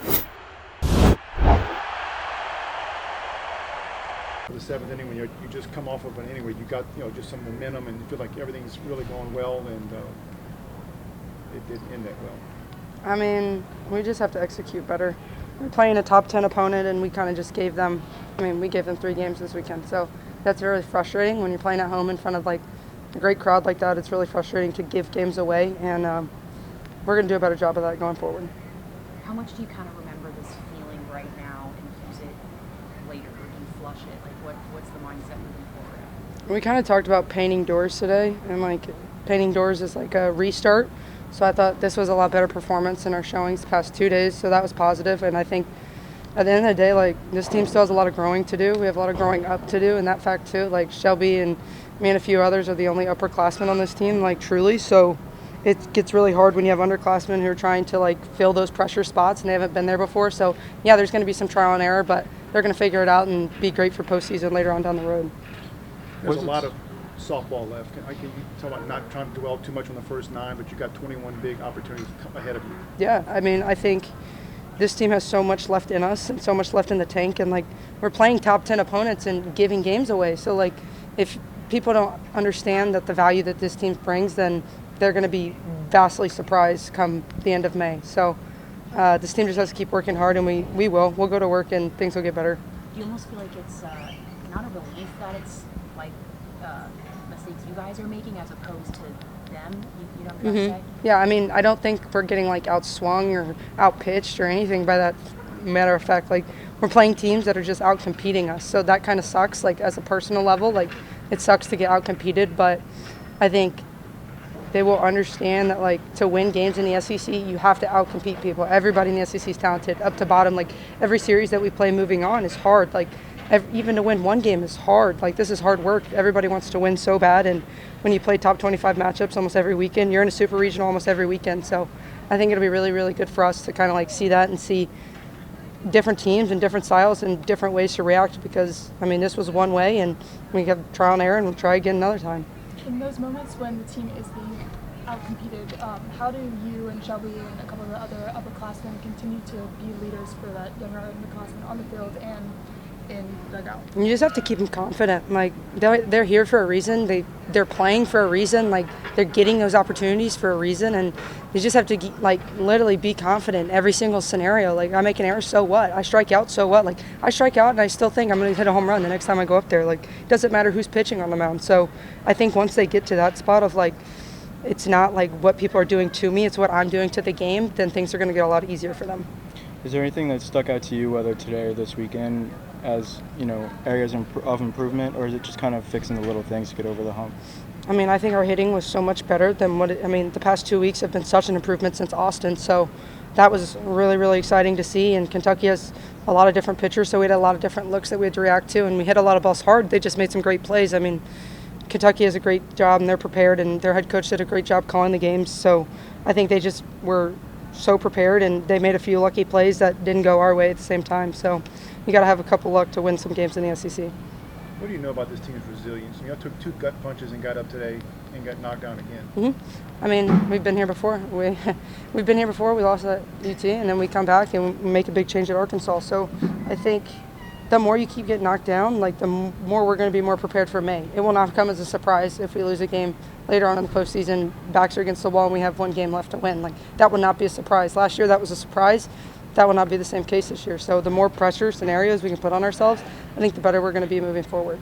For the seventh inning, when you just come off of an inning where you got just some momentum and you feel like everything's really going well, and it didn't end that well. I mean, we just have to execute better. We're playing a top 10 opponent, and we kind of just gave them. We gave them 3 games this weekend, so that's really frustrating when you're playing at home in front of like a great crowd like that. It's really frustrating to give games away, and we're going to do a better job of that going forward. How much do you kind of remember this feeling right now and use it later? Or do you flush it? Like, what's the mindset moving forward? We kind of talked about painting doors today, and like painting doors is like a restart. So I thought this was a lot better performance in our showings the past 2 days, so that was positive. And I think at the end of the day, like, this team still has a lot of growing to do. We have a lot of growing up to do, and that fact too. Like, Shelby and me and a few others are the only upperclassmen on this team, like, truly. So it gets really hard when you have underclassmen who are trying to like fill those pressure spots and they haven't been there before. So yeah, there's going to be some trial and error, but they're going to figure it out and be great for postseason later on down the road. There's a lot of softball left. Can you talk about not trying to dwell too much on the first 9, but you got 21 big opportunities ahead of you? Yeah, I think this team has so much left in us and so much left in the tank, and like we're playing top 10 opponents and giving games away. So like if people don't understand that the value that this team brings, then they're going to be vastly surprised come the end of May. So this team just has to keep working hard, and we will. We'll go to work, and things will get better. Do you almost feel like it's not a relief that it's like mistakes you guys are making as opposed to them? You know what I'm saying? Yeah, I don't think we're getting like outswung or outpitched or anything by that matter of fact. Like, we're playing teams that are just out competing us, so that kind of sucks. Like, as a personal level, like, it sucks to get out competed, but I think they will understand that, like, to win games in the SEC, you have to outcompete people. Everybody in the SEC is talented, up to bottom. Like, every series that we play moving on is hard. Like, even to win one game is hard. Like, this is hard work. Everybody wants to win so bad, and when you play top 25 matchups almost every weekend, you're in a super regional almost every weekend. So I think it'll be really, really good for us to kind of like see that and see different teams and different styles and different ways to react, because this was one way, and we have trial and error, and we'll try again another time. In those moments when the team is being outcompeted, how do you and Shelby and a couple of the other upperclassmen continue to be leaders for that younger underclassmen on the field and in dugout? You just have to keep them confident. Like, they're here for a reason. They're playing for a reason. Like, they're getting those opportunities for a reason, and they just have to like literally be confident in every single scenario. Like, I make an error, so what? I strike out, so what? Like, I strike out and I still think I'm going to hit a home run the next time I go up there. Like, it doesn't matter who's pitching on the mound. So I think once they get to that spot of like, it's not like what people are doing to me, it's what I'm doing to the game, then things are going to get a lot easier for them. Is there anything that stuck out to you, whether today or this weekend, as areas of improvement, or is it just kind of fixing the little things to get over the hump? I think our hitting was so much better than the past 2 weeks have been such an improvement since Austin, so that was really, really exciting to see. And Kentucky has a lot of different pitchers, so we had a lot of different looks that we had to react to, and we hit a lot of balls hard. They just made some great plays. Kentucky has a great job, and they're prepared, and their head coach did a great job calling the games, so I think they just were so prepared, and they made a few lucky plays that didn't go our way at the same time. So you got to have a couple luck to win some games in the SEC. What do you know about this team's resilience? You took 2 gut punches and got up today and got knocked down again. We've been here before. We've been here before. We lost at UT, and then we come back and we make a big change at Arkansas. So I think the more you keep getting knocked down, like, the more we're going to be more prepared for May. It will not come as a surprise if we lose a game later on in the postseason, backs are against the wall, and we have 1 game left to win. Like, that will not be a surprise. Last year that was a surprise. That will not be the same case this year. So the more pressure scenarios we can put on ourselves, I think the better we're going to be moving forward.